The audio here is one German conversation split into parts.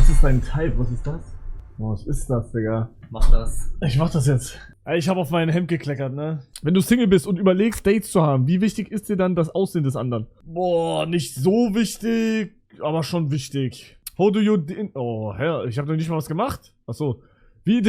Was ist dein Type? Was ist das? Oh, was ist das, Digga? Mach das. Ich mach das jetzt. Ich habe auf mein Hemd gekleckert, ne? Wenn du Single bist und überlegst, Dates zu haben, wie wichtig ist dir dann das Aussehen des anderen? Boah, nicht so wichtig, aber schon wichtig. How do you... Oh, Herr, ich habe noch nicht mal was gemacht. Achso. Wie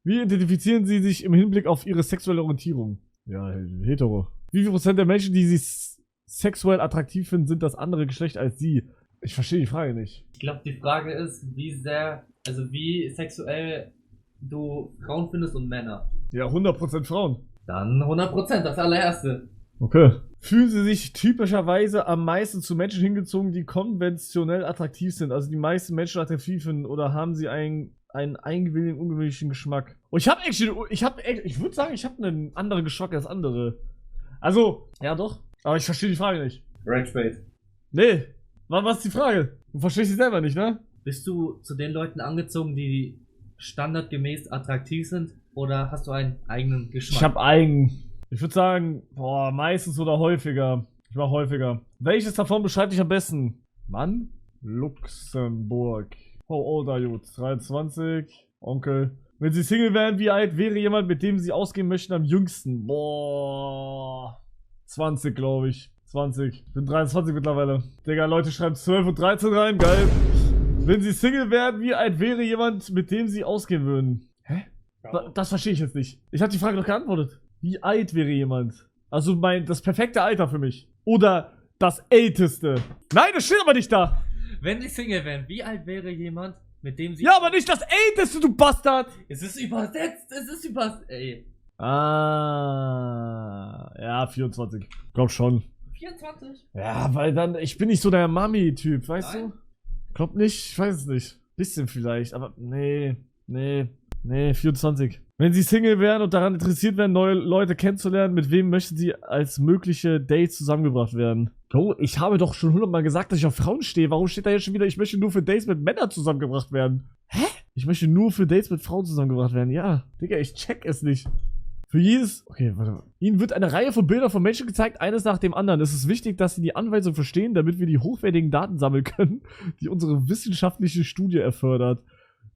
identifizieren sie sich im Hinblick auf ihre sexuelle Orientierung? Ja, hetero. Wie viel Prozent der Menschen, die sich sexuell attraktiv finden, sind das andere Geschlecht als sie? Ich verstehe die Frage nicht. Ich glaube, die Frage ist, wie sehr, also wie sexuell du Frauen findest und Männer. Ja, 100% Frauen. Dann 100%, das allererste. Okay. Fühlen sie sich typischerweise am meisten zu Menschen hingezogen, die konventionell attraktiv sind? Also die meisten Menschen attraktiv finden, oder haben sie einen eingewöhnlichen, ungewöhnlichen Geschmack? Und ich würde sagen, ich habe einen anderen Geschmack als andere. Also, ja doch. Aber ich verstehe die Frage nicht. Rangebait. Nee. Was ist die Frage? Du verstehst sie selber nicht, ne? Bist du zu den Leuten angezogen, die standardgemäß attraktiv sind? Oder hast du einen eigenen Geschmack? Ich habe eigen. Ich würde sagen, boah, meistens oder häufiger. Ich war häufiger. Welches davon beschreibt dich am besten? Mann? Luxemburg. How old are you? 23. Onkel. Wenn sie Single wären, wie alt wäre jemand, mit dem sie ausgehen möchten, am jüngsten? Boah. 20, glaube ich. 20. Ich bin 23 mittlerweile. Digga, Leute schreiben 12 und 13 rein. Geil. Wenn sie Single wären, wie alt wäre jemand, mit dem sie ausgehen würden? Hä? Das verstehe ich jetzt nicht. Ich habe die Frage doch geantwortet. Wie alt wäre jemand? Also das perfekte Alter für mich. Oder das älteste. Nein, das steht aber nicht da. Wenn sie Single wären, wie alt wäre jemand, mit dem sie... Ja, aber nicht das älteste, du Bastard. Es ist übersetzt, ey. Ah, ja, 24. Glaub schon. 24? Ja, weil dann, ich bin nicht so der Mami-Typ, weißt Nein. du? Glaub nicht, ich weiß es nicht. Bisschen vielleicht, aber nee, 24. Wenn sie Single wären und daran interessiert wären, neue Leute kennenzulernen, mit wem möchten sie als mögliche Dates zusammengebracht werden? Bro, ich habe doch schon 100-mal gesagt, dass ich auf Frauen stehe. Warum steht da jetzt schon wieder, ich möchte nur für Dates mit Männern zusammengebracht werden? Hä? Ich möchte nur für Dates mit Frauen zusammengebracht werden. Ja, Digga, ich check es nicht. Für jedes... Okay, warte mal. Ihnen wird eine Reihe von Bildern von Menschen gezeigt, eines nach dem anderen. Es ist wichtig, dass Sie die Anweisung verstehen, damit wir die hochwertigen Daten sammeln können, die unsere wissenschaftliche Studie erfordert.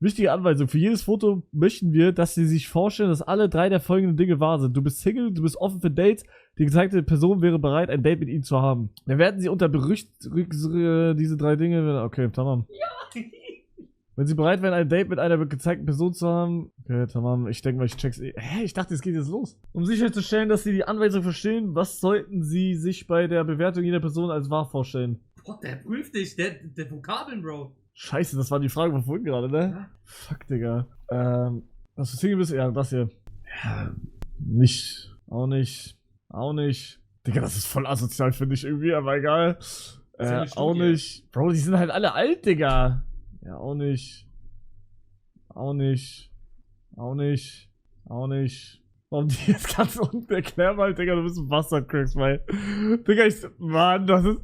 Wichtige Anweisung. Für jedes Foto möchten wir, dass Sie sich vorstellen, dass alle 3 der folgenden Dinge wahr sind. Du bist Single, du bist offen für Dates, die gezeigte Person wäre bereit, ein Date mit Ihnen zu haben. Dann werden Sie unter diese 3 Dinge... Okay, tamam. Ja. Wenn Sie bereit wären, ein Date mit einer gezeigten Person zu haben... Okay, tamam. Ich denke mal, ich check's eh. Hä? Ich dachte, es geht jetzt los. Um sicherzustellen, dass Sie die Anweisung verstehen, was sollten Sie sich bei der Bewertung jeder Person als wahr vorstellen? Boah, der prüft dich, der Vokabeln, Bro. Scheiße, das war die Frage von vorhin gerade, ne? Ja. Fuck, Digga. Dass du Single bist? Ja, das hier. Ja, nicht. Auch nicht. Auch nicht. Digga, das ist voll asozial, finde ich irgendwie, aber egal. ja Auch nicht. Bro, die sind halt alle alt, Digga. Ja, auch nicht. Auch nicht. Auch nicht. Auch nicht. Warum die jetzt ganz unten erklären, mal, Digga, du bist ein Bastard-Cracks, weil. Digga, Mann, das ist.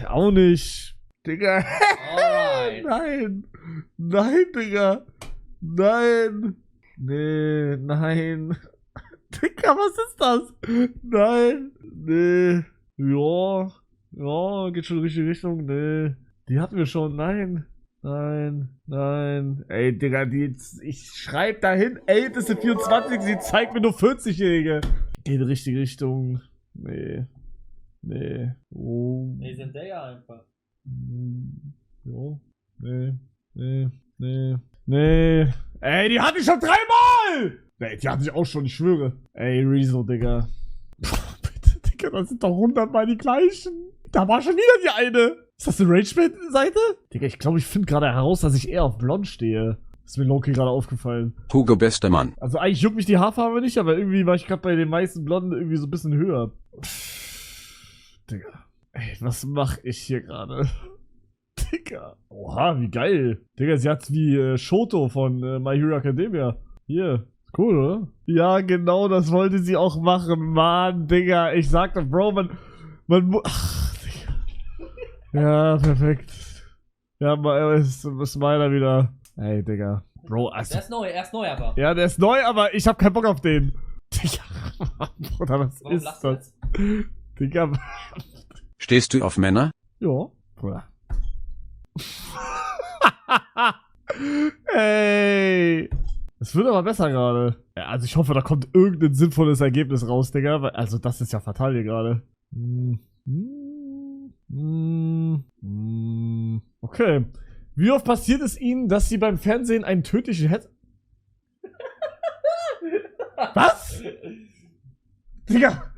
Auch nicht. Digga. Alright. Nein. Nein, Digga. Nein. Nee, nein. Digga, was ist das? Nein. Nee. Ja. Ja, geht schon in die richtige Richtung. Nee. Die hatten wir schon. Nein. Nein. Nein. Ey, Digga, ich schreib dahin, älteste 24, sie zeigt mir nur 40-Jährige. Geht in die richtige Richtung. Nee. Nee. Oh. Nee, sind der ja einfach. Ja. Nee. Nee. Nee. Nee. Ey, die hatte ich schon 3-mal! Nee, die hatte ich auch schon, ich schwöre. Ey, Rezo, Digga. Bitte, Digga, das sind doch 100-mal die gleichen. Da war schon wieder die eine. Ist das eine Rage-Seite? Digga, ich glaube, ich finde gerade heraus, dass ich eher auf Blond stehe. Ist mir Loki gerade aufgefallen. Hugo, bester Mann. Also eigentlich juckt mich die Haarfarbe nicht, aber irgendwie war ich gerade bei den meisten Blonden irgendwie so ein bisschen höher. Digga. Ey, was mach ich hier gerade? Digga. Oha, wie geil. Digga, sie hat wie Shoto von My Hero Academia. Hier. Cool, oder? Ja, genau, das wollte sie auch machen. Mann, Digga. Ich sagte, Bro, man muss... Ach, Digga. Ja, perfekt. Ja, ist meiner wieder. Ey, Digga. Bro, also... Er ist neu aber. Ja, der ist neu, aber ich hab keinen Bock auf den. Digga. Bruder, was Warum ist lachst du das? Digga. Stehst du auf Männer? Ja, Bruder. Ey. Es wird aber besser gerade. Ja, also ich hoffe, da kommt irgendein sinnvolles Ergebnis raus, Digga. Also das ist ja fatal hier gerade. Okay. Wie oft passiert es Ihnen, dass Sie beim Fernsehen einen tödlichen Was? Digga.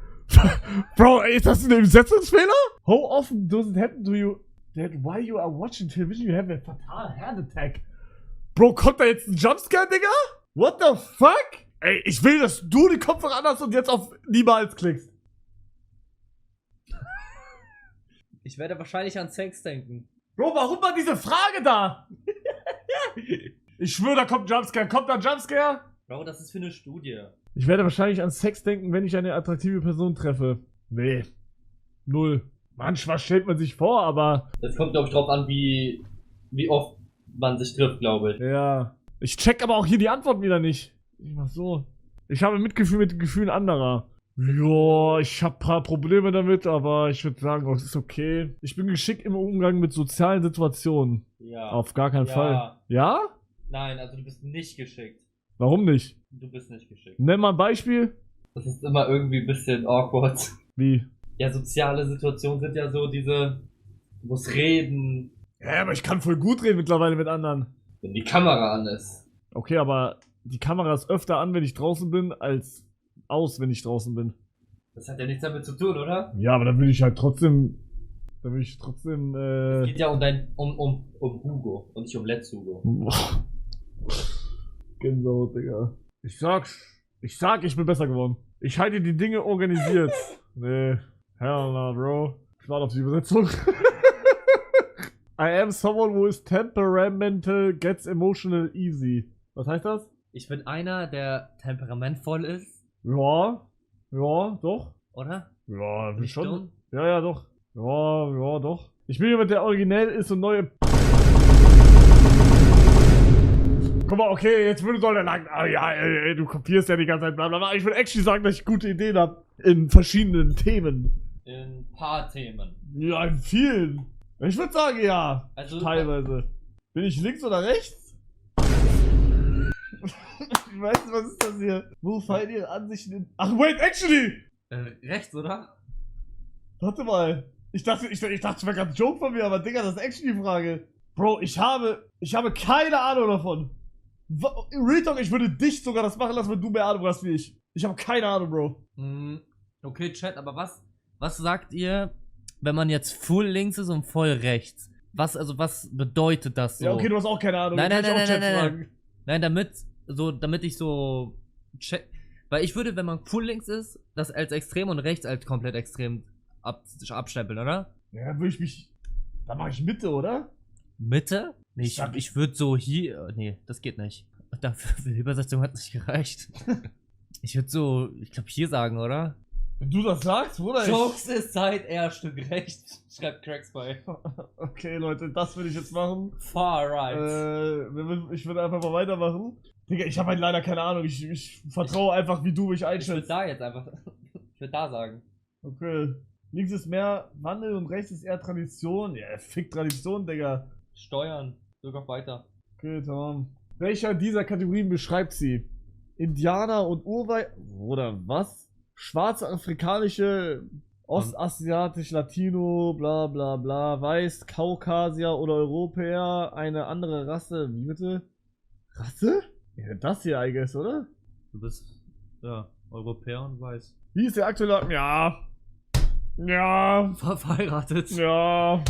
Bro, ist das ein Übersetzungsfehler? How often does it happen to you that while you are watching television you have a fatal heart attack? Bro, kommt da jetzt ein Jumpscare, Digga? What the fuck? Ey, ich will, dass du die Kopfhörer anhast und jetzt auf niemals klickst. Ich werde wahrscheinlich an Sex denken. Bro, warum war diese Frage da? Ich schwöre, da kommt ein Jumpscare. Kommt da ein Jumpscare? Bro, das ist für eine Studie. Ich werde wahrscheinlich an Sex denken, wenn ich eine attraktive Person treffe. Nee. Null. Manchmal stellt man sich vor, aber... Das kommt, glaube ich, drauf an, wie oft man sich trifft, glaube ich. Ja. Ich check aber auch hier die Antwort wieder nicht. Ich mach so. Ich habe Mitgefühl mit den Gefühlen anderer. Ja, ich habe ein paar Probleme damit, aber ich würde sagen, es ist okay. Ich bin geschickt im Umgang mit sozialen Situationen. Ja. Auf gar keinen Fall. Ja? Nein, also du bist nicht geschickt. Warum nicht? Du bist nicht geschickt. Nenn mal ein Beispiel. Das ist immer irgendwie ein bisschen awkward. Wie? Ja, soziale Situationen sind ja so diese... Du musst reden. Ja, aber ich kann voll gut reden mittlerweile mit anderen. Wenn die Kamera an ist. Okay, aber die Kamera ist öfter an, wenn ich draußen bin, als aus, wenn ich draußen bin. Das hat ja nichts damit zu tun, oder? Ja, aber dann will ich halt trotzdem... Es geht ja um Hugo und nicht um Let's Hugo. Boah. Gänsehaut, Digga. Ich bin besser geworden. Ich halte die Dinge organisiert. Nee. Hell no, Bro. Ich warte auf die Übersetzung. I am someone who is temperamental, gets emotional easy. Was heißt das? Ich bin einer, der temperamentvoll ist. Ja. Ja, doch. Oder? Ja, Nicht schon. dumm? Ja, doch. Ja, doch. Ich bin jemand, der originell ist und neue... Guck mal, okay, jetzt würde soll der lang... Ah ja, ey, du kopierst ja die ganze Zeit, blablabla. Ich würde actually sagen, dass ich gute Ideen habe. In verschiedenen Themen. In ein paar Themen. Ja, in vielen. Ich würde sagen, ja. Also, teilweise. Bin ich links oder rechts? Ich weiß nicht, was ist das hier? Wo fallen Ihre Ansichten in... Ach, wait, actually! Rechts, oder? Warte mal. Ich dachte, es wäre gerade ein Joke von mir, aber Digga, das ist actually die Frage. Bro, ich habe keine Ahnung davon. Real Talk, ich würde dich sogar das machen lassen, wenn du mehr Ahnung hast wie ich. Ich habe keine Ahnung, Bro. Okay, Chat, aber was sagt ihr, wenn man jetzt full links ist und voll rechts? Was bedeutet das so? Ja, okay, du hast auch keine Ahnung. Nein, damit ich so check. Weil ich würde, wenn man full links ist, das als extrem und rechts als komplett extrem abstempeln, oder? Ja, würde ich mich... Da mache ich Mitte, oder? Mitte? Nee, ich würde so hier... Nee, das geht nicht. Dafür, für die Übersetzung hat nicht gereicht. Ich würde so, ich glaube hier sagen, oder? Wenn du das sagst, Bruder, Jokes ist Zeit, eher Stück rechts, schreibt Cracks bei. Okay, Leute, das würde ich jetzt machen. Far right. Ich würde einfach mal weitermachen. Digga, ich habe halt leider keine Ahnung. Ich vertraue einfach, wie du mich Ich einschätzt. würde da jetzt einfach, ich würde da sagen. Okay. Links ist mehr Wandel und rechts ist eher Tradition. Ja, fick Tradition, Digga. Steuern, drück auf weiter. Okay, tamam. Welcher dieser Kategorien beschreibt sie? Indianer und Urwei... Oder was? Schwarze, afrikanische, ostasiatisch, Latino, bla bla bla, Weiß, Kaukasier oder Europäer, eine andere Rasse. Wie bitte? Rasse? Ja, das hier, I guess, oder? Du bist, ja, Europäer und Weiß. Wie ist der aktuelle... Ja. Verheiratet. Ja.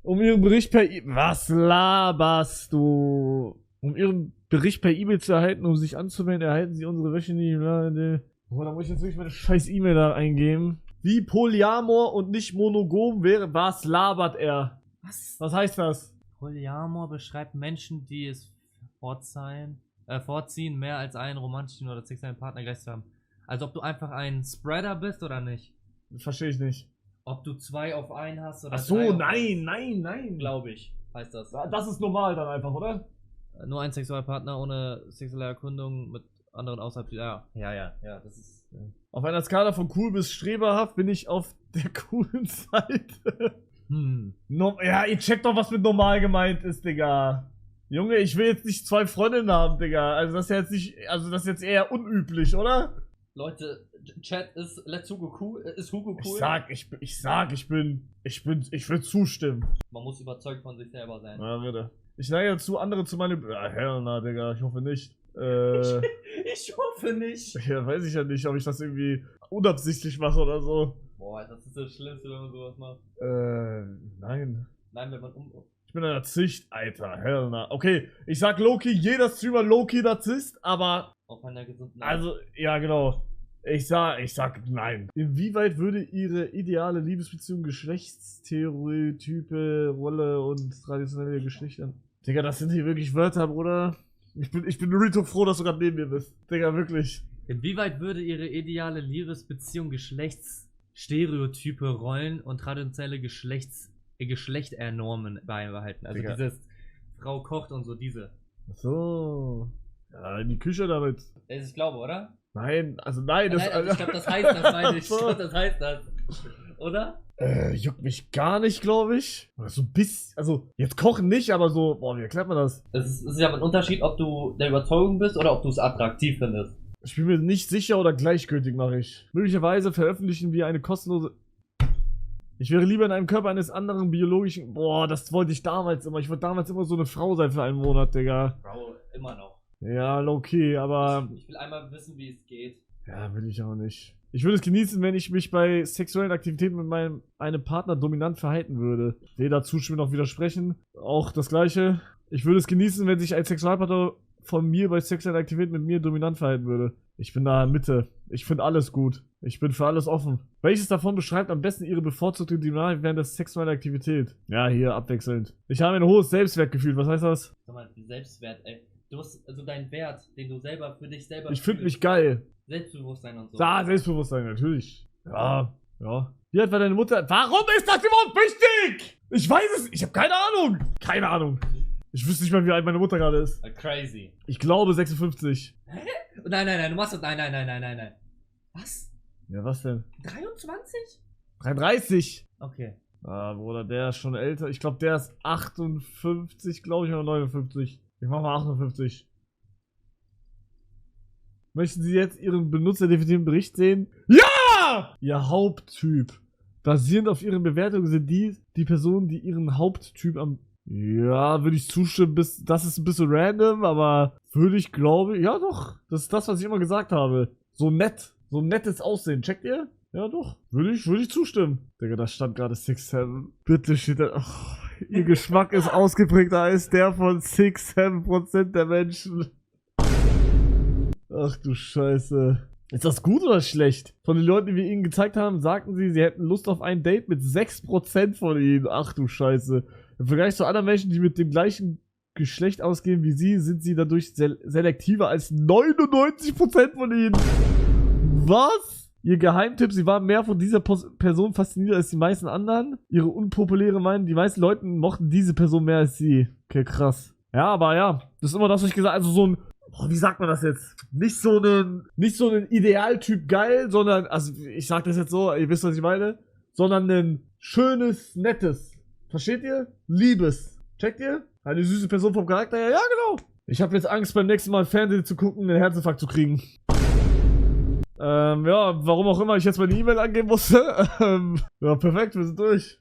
Um ihren Bericht per Was laberst du? Um ihren Bericht per E-Mail zu erhalten, um sich anzumelden, erhalten sie unsere wöchentliche... Oh, da muss ich jetzt wirklich meine scheiß E-Mail da eingeben. Wie Polyamor und nicht monogam wäre... Was labert er? Was heißt das? Polyamor beschreibt Menschen, die es vorziehen, mehr als einen romantischen oder sexuellen Partner gleich zu haben. Also ob du einfach ein Spreader bist oder nicht. Verstehe ich nicht. Ob du 2 auf 1 hast oder Ach so, 3 auf nein. 1, glaube ich, heißt das. Das ist normal dann einfach, oder? Nur ein Sexualpartner ohne sexuelle Erkundung mit anderen außerhalb. Ja, das ist. Ja. Auf einer Skala von cool bis streberhaft bin ich auf der coolen Seite. Ja, ihr checkt doch, was mit normal gemeint ist, Digga. Junge, ich will jetzt nicht 2 Freundinnen haben, Digga. Also das ist ja jetzt nicht, also das ist jetzt eher unüblich, oder? Leute, Chat, ist Hugo cool? Ist Hugo cool? Ich will zustimmen. Man muss überzeugt von sich selber sein. Ja, bitte. Ich neige dazu, andere zu meine... Ja, hell na, Digga, ich hoffe nicht. Ich hoffe nicht. Ja, weiß ich ja nicht, ob ich das irgendwie unabsichtlich mache oder so. Boah, das ist das Schlimmste, wenn man sowas macht. Nein. Nein, wenn man Ich bin ein Narzisst, Alter, hell na. Okay, ich sag Loki, jeder Streamer Loki Narzisst, aber... auf einer gesunden Also, ja, genau. Ich sag nein. Inwieweit würde Ihre ideale Liebesbeziehung Geschlechtsstereotype, Rolle und traditionelle Geschlechter... Digga, das sind hier wirklich Wörter, Bruder. Ich bin Rito froh, dass du gerade neben mir bist. Digga, wirklich. Inwieweit würde Ihre ideale Liebesbeziehung Geschlechtsstereotype, Rollen und traditionelle Geschlechternormen beibehalten? Also Digga. dieses Frau kocht und so diese. Ach so. Ja, in die Küche damit. Das ich glaube, oder? Nein, also nein. Nein, also ich glaube, das heißt das, meine ich. Ich glaube, das heißt das. Oder? Juckt mich gar nicht, glaube ich. Oder so ein bisschen, also jetzt kochen nicht, aber so, boah, wie erklärt man das? Es ist ja ein Unterschied, ob du der Überzeugung bist oder ob du es attraktiv findest. Ich bin mir nicht sicher oder gleichgültig mache ich. Möglicherweise veröffentlichen wir eine kostenlose... Ich wäre lieber in einem Körper eines anderen biologischen... Boah, das wollte ich damals immer. Ich wollte damals immer so eine Frau sein für einen Monat, Digga. Bro, immer noch. Ja, okay, aber... Ich will einmal wissen, wie es geht. Ja, will ich auch nicht. Ich würde es genießen, wenn ich mich bei sexuellen Aktivitäten mit einem Partner dominant verhalten würde. Weder zustimmen noch widersprechen. Auch das Gleiche. Ich würde es genießen, wenn sich ein Sexualpartner von mir bei sexuellen Aktivitäten mit mir dominant verhalten würde. Ich bin da in der Mitte. Ich finde alles gut. Ich bin für alles offen. Welches davon beschreibt am besten Ihre bevorzugte Dynamik während der sexuellen Aktivität? Ja, hier, abwechselnd. Ich habe ein hohes Selbstwertgefühl. Was heißt das? Sag mal, Selbstwert, ey. Du hast also deinen Wert, den du selber für dich selber Ich finde fühlst. mich geil. Selbstbewusstsein und so. Da, Selbstbewusstsein, natürlich. Ja, ja. Wie alt war deine Mutter? Warum ist das überhaupt wichtig? Ich weiß es. Ich habe keine Ahnung. Keine Ahnung. Ich wüsste nicht mal, wie alt meine Mutter gerade ist. Crazy. Ich glaube 56. Nein, du machst das. Nein. Was? Ja, was denn? 23? 33. Okay. Ah, Bruder, der ist schon älter. Ich glaube, der ist 58, glaube ich, oder 59. Ich mach mal 58. Möchten Sie jetzt Ihren benutzerdefinierten Bericht sehen? Ja! Ihr Haupttyp. Basierend auf Ihren Bewertungen sind die Personen, die Ihren Haupttyp am... Ja, würde ich zustimmen. Das ist ein bisschen random, aber würde ich glaube... Ja, doch. Das ist das, was ich immer gesagt habe. So nett. So ein nettes Aussehen. Checkt ihr? Ja, doch. Würde ich zustimmen. Digga, da stand gerade 6-7. Bitte steht da... Oh, ihr Geschmack ist ausgeprägter als der von 6-7% der Menschen. Ach du Scheiße. Ist das gut oder schlecht? Von den Leuten, die wir ihnen gezeigt haben, sagten sie hätten Lust auf ein Date mit 6% von ihnen. Ach du Scheiße. Im Vergleich zu anderen Menschen, die mit dem gleichen Geschlecht ausgehen wie sie, sind sie dadurch selektiver als 99% von ihnen. Was? Ihr Geheimtipp, sie waren mehr von dieser Person fasziniert als die meisten anderen. Ihre unpopuläre Meinung, die meisten Leute mochten diese Person mehr als sie. Okay, krass. Ja, aber ja, das ist immer das, was ich gesagt habe. Also so ein... Oh, wie sagt man das jetzt? Nicht so einen Idealtyp geil, sondern, also ich sag das jetzt so, ihr wisst, was ich meine, sondern ein schönes, nettes. Versteht ihr? Liebes. Checkt ihr? Eine süße Person vom Charakter her? Ja, genau. Ich habe jetzt Angst, beim nächsten Mal Fernsehen zu gucken, einen Herzinfarkt zu kriegen. Ja, warum auch immer ich jetzt meine E-Mail angeben musste. Ja, perfekt, wir sind durch.